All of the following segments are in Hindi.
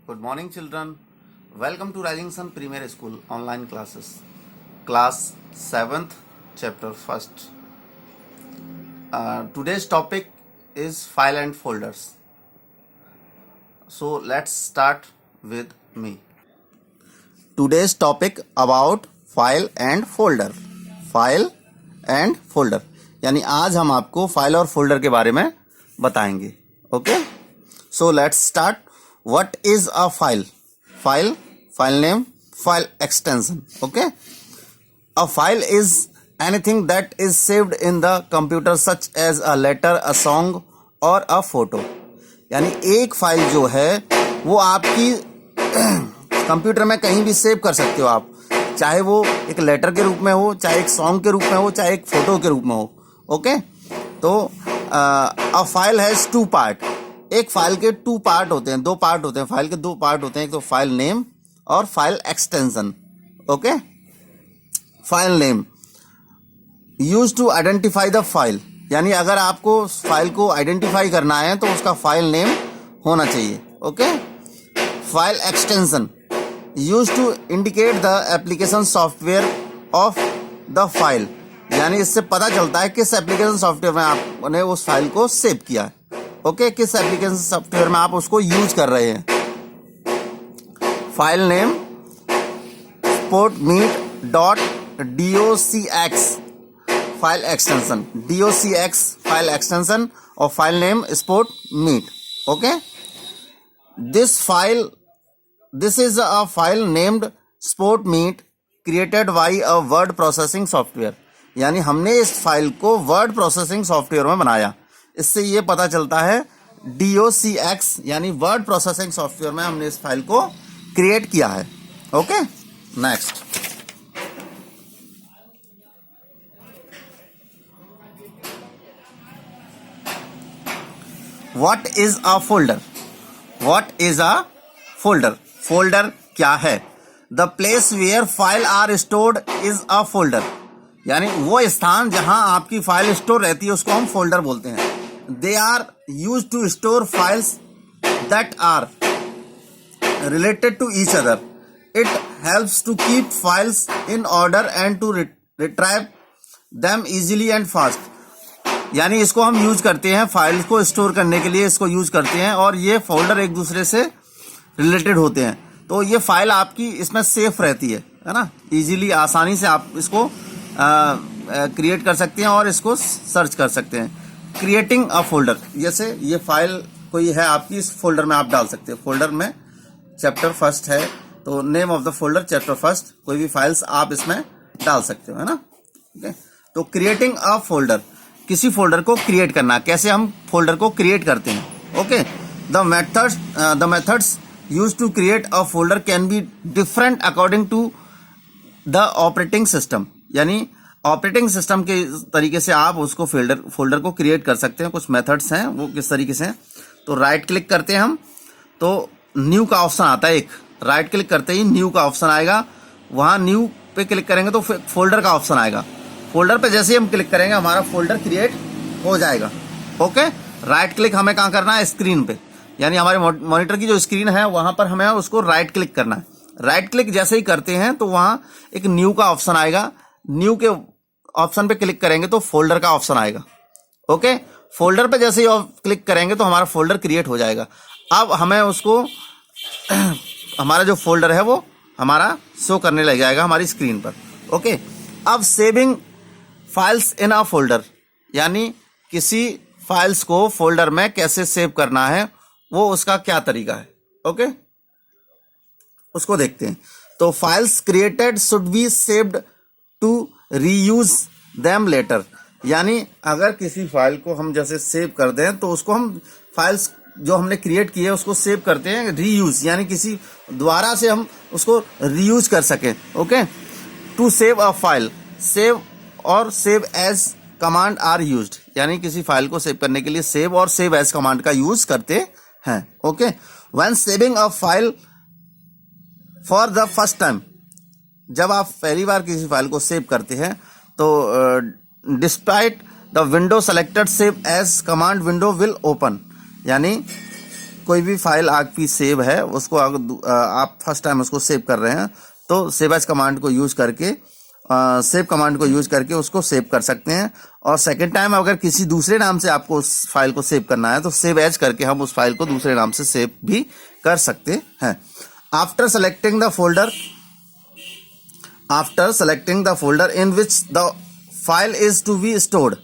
Good morning, children. Welcome to Rising Sun Premier School online classes. Class 7th, chapter 1st. Today's topic is file and folders. So let's start with me. Today's topic about file and folder. File and folder. यानी आज हम आपको फाइल और फोल्डर के बारे में बताएंगे. Okay, so let's start. What is a file? File name, file extension. Okay, a file is anything that is saved in the computer such as a letter, a song or a photo. यानी एक फाइल जो है वो आपकी कंप्यूटर में कहीं भी सेव कर सकते हो आप, चाहे वो एक लेटर के रूप में हो, चाहे एक सॉन्ग के रूप में हो, चाहे एक फोटो के रूप में हो. ओके, तो a file has two part. एक फाइल के टू पार्ट होते हैं, दो पार्ट होते हैं. फाइल के दो पार्ट होते हैं, एक तो फाइल नेम और file extension. Okay, file name use to identify the file. यानी अगर आपको फाइल को आइडेंटिफाई करना है तो उसका फाइल नेम होना चाहिए. Okay, file extension use to indicate the application software of the file. यानी इससे पता चलता है किस एप्लीकेशन सॉफ्टवेयर में आपने उस फाइल को सेव किया है. ओके, किस एप्लीकेशन सॉफ्टवेयर में आप उसको यूज कर रहे हैं. File name sportmeet.docx file extension, docx file extension और file name sportmeet. Okay, this is a file named sportmeet created by a word processing software. यानी हमने इस फाइल को वर्ड प्रोसेसिंग सॉफ्टवेयर में बनाया. इससे ये पता चलता है docx यानी वर्ड प्रोसेसिंग सॉफ्टवेयर में हमने इस फाइल को क्रिएट किया है. Okay, next. What is a folder? What is a folder? Folder क्या है? The place where file are stored is a folder. यानी वो स्थान जहां आपकी फाइल स्टोर रहती है उसको हम फोल्डर बोलते हैं. They are used to store files that are related to each other. It helps to keep files in order and to retrieve them easily and fast. यानी इसको हम यूज करते हैं फाइल को स्टोर करने के लिए, इसको यूज करते हैं और ये फोल्डर एक दूसरे से रिलेटेड होते हैं. तो ये फाइल आपकी इसमें सेफ रहती है ना. इजीली, आसानी से आप इसको क्रिएट कर सकते हैं और इसको सर्च कर सकते हैं. क्रिएटिंग अ फोल्डर, जैसे ये फाइल कोई है आपकी, इस फोल्डर में आप डाल सकते हैं. फोल्डर में चैप्टर फर्स्ट है तो name of the folder chapter first. कोई भी फाइल्स आप इसमें डाल सकते हो, है ना. ओके, तो क्रिएटिंग अ फोल्डर, किसी फोल्डर को क्रिएट करना. कैसे हम फोल्डर को क्रिएट करते हैं? Okay, the methods use to create a folder can be different according to the operating system. यानी ऑपरेटिंग सिस्टम के तरीके से आप उसको फोल्डर को क्रिएट कर सकते हैं. कुछ मेथड्स हैं, वो किस तरीके से हैं. तो राइट क्लिक करते हैं हम तो न्यू का ऑप्शन आता है. एक राइट क्लिक करते ही न्यू का ऑप्शन आएगा. वहां न्यू पे क्लिक करेंगे तो फोल्डर का ऑप्शन आएगा. फोल्डर पे जैसे ही हम क्लिक करेंगे हमारा फोल्डर क्रिएट हो जाएगा. ओके, राइट क्लिक हमें कहाँ करना है? स्क्रीन पे. यानी हमारे मॉनिटर की जो स्क्रीन है वहां पर हमें उसको राइट क्लिक करना है. राइट क्लिक जैसे ही करते हैं तो वहां एक न्यू का ऑप्शन आएगा. न्यू के ऑप्शन पे क्लिक करेंगे तो फोल्डर का ऑप्शन आएगा. ओके, फोल्डर पे जैसे ही क्लिक करेंगे तो हमारा फोल्डर क्रिएट हो जाएगा. अब हमें उसको हमारा जो फोल्डर है वो हमारा शो करने लग जाएगा हमारी स्क्रीन पर. ओके, अब saving files in a folder, यानी किसी फाइल्स को फोल्डर में कैसे सेव करना है, वो उसका क्या तरीका है. ओके, उसको देखते हैं. तो files created should be saved to reuse them later. यानी अगर किसी फाइल को हम जैसे सेव कर दें तो उसको हम फाइल्स जो हमने क्रिएट की है उसको सेव करते हैं रीयूज, यानी किसी द्वारा से हम उसको रीयूज कर सकें. Okay, to save a file, save और save as command are used. यानी किसी फाइल को सेव करने के लिए सेव और सेव एज कमांड का यूज करते हैं. Okay, when saving a file for the first time, जब आप पहली बार किसी फाइल को सेव करते हैं तो despite the window selected save as command window will open. यानी कोई भी फाइल आपकी सेव है उसको अगर आप फर्स्ट टाइम उसको सेव कर रहे हैं तो सेव एज कमांड को यूज करके सेव कमांड को यूज करके उसको सेव कर सकते हैं। और सेकंड टाइम अगर किसी दूसरे नाम से आपको उस फाइल को सेव करना है तो सेव एज करके हम उस फाइल को दूसरे नाम से सेव भी कर सकते हैं। After selecting the folder in which the file is to be stored,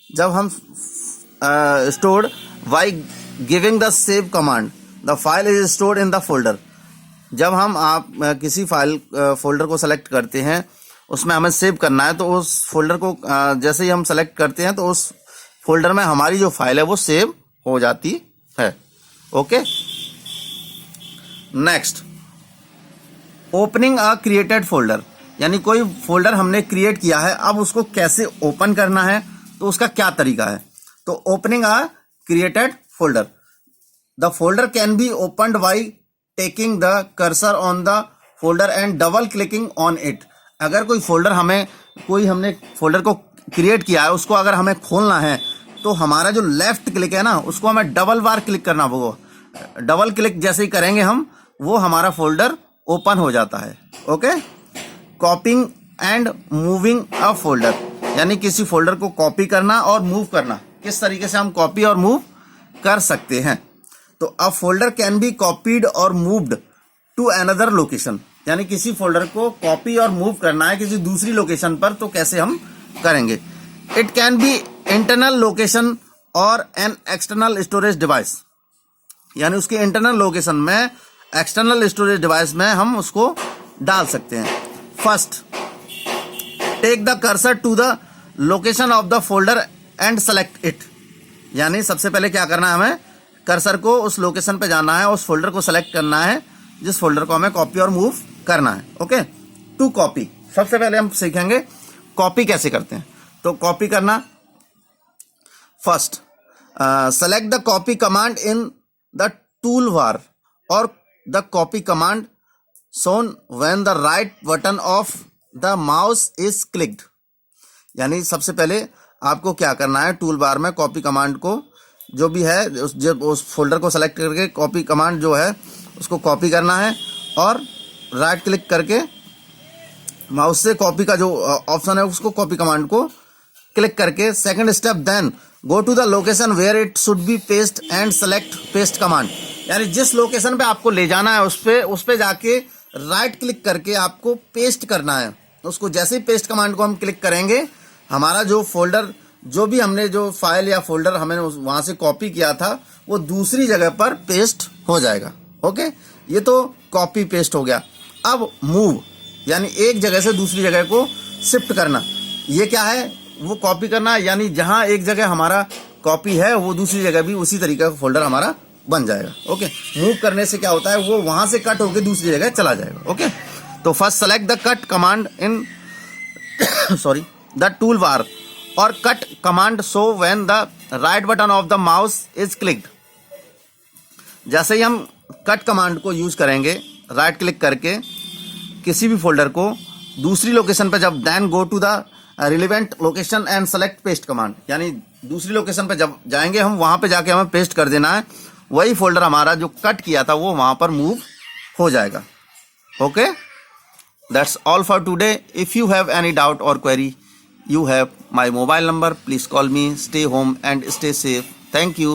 जब हम stored by giving the save command the file is stored in the folder, जब हम किसी फाइल फोल्डर को सेलेक्ट करते हैं उसमें हमें सेव करना है तो उस फोल्डर को जैसे ही हम सेलेक्ट करते हैं तो उस फोल्डर में हमारी जो फाइल है वो सेव हो जाती है। Okay, next, opening a created folder, यानी कोई फोल्डर हमने क्रिएट किया है, अब उसको कैसे ओपन करना है तो उसका क्या तरीका है। तो opening a created folder, the folder can B opened by taking the cursor on the folder and double clicking on it. अगर कोई फोल्डर हमने फोल्डर को क्रिएट किया है उसको अगर हमें खोलना है तो हमारा जो लेफ्ट क्लिक है ना उसको हमें डबल बार क्लिक करना होगा। डबल क्लिक जैसे ही करेंगे हम वो हमारा फोल्डर ओपन हो जाता है। Okay, कॉपिंग and moving a folder, यानी किसी फोल्डर को कॉपी करना और मूव करना, किस तरीके से हम कॉपी और मूव कर सकते हैं। तो अ फोल्डर कैन बी कॉपीड और मूव्ड टू अनदर लोकेशन, यानी किसी फोल्डर को कॉपी और मूव करना है किसी दूसरी लोकेशन पर तो कैसे हम करेंगे। It can be internal location और एन एक्सटर्नल स्टोरेज डिवाइस, यानी उसके इंटरनल लोकेशन में एक्सटर्नल स्टोरेज डिवाइस में हम उसको डाल सकते हैं। First, take the cursor to the location of the folder and select it, यानी सबसे पहले क्या करना है, हमें कर्सर को उस लोकेशन पे जाना है, उस फोल्डर को सेलेक्ट करना है जिस फोल्डर को हमें कॉपी और मूव करना है। ओके, टू कॉपी, सबसे पहले हम सीखेंगे कॉपी कैसे करते हैं। तो कॉपी करना, first select the copy command in the toolbar और the copy command shown when the right button of the mouse is clicked, यानी सबसे पहले आपको क्या करना है, टूल बार में कॉपी कमांड को जो भी है उस फोल्डर को सेलेक्ट करके कॉपी कमांड जो है उसको कॉपी करना है और राइट क्लिक करके माउस से कॉपी का जो ऑप्शन है उसको कॉपी कमांड को क्लिक करके second step, then go to the location where it should be paste and select paste command, यानी जिस लोकेशन पे आपको ले जाना है उस पे जाके राइट क्लिक करके आपको पेस्ट करना है। उसको जैसे ही पेस्ट कमांड को हम क्लिक करेंगे हमारा जो फोल्डर जो भी हमने जो फाइल या फोल्डर हमें वहां से कॉपी किया था वो दूसरी जगह पर पेस्ट हो जाएगा। ओके, ये तो कॉपी पेस्ट हो गया। अब मूव, यानी एक जगह से दूसरी जगह को शिफ्ट करना, ये क्या है, वो कॉपी करना, यानी जहां एक जगह हमारा कॉपी है वो दूसरी जगह भी उसी तरीके का फोल्डर हमारा बन जाएगा। ओके, मूव करने से क्या होता है, वो वहां से कट होकर दूसरी जगह चला जाएगा। ओके, तो first select the cut command in the toolbar और cut command show when the right button of the mouse is clicked. जैसे ही हम कट कमांड को यूज करेंगे राइट क्लिक करके किसी भी फोल्डर को दूसरी लोकेशन पर, जब then go to the relevant location and select paste command, यानी दूसरी लोकेशन पर जब जाएंगे हम वहां पे जाके हमें पेस्ट कर देना है, वही फोल्डर हमारा जो कट किया था वो वहां पर मूव हो जाएगा। Okay, that's all for today. If you have any doubt और query, you have my mobile number. Please call me. Stay home and stay safe. Thank you.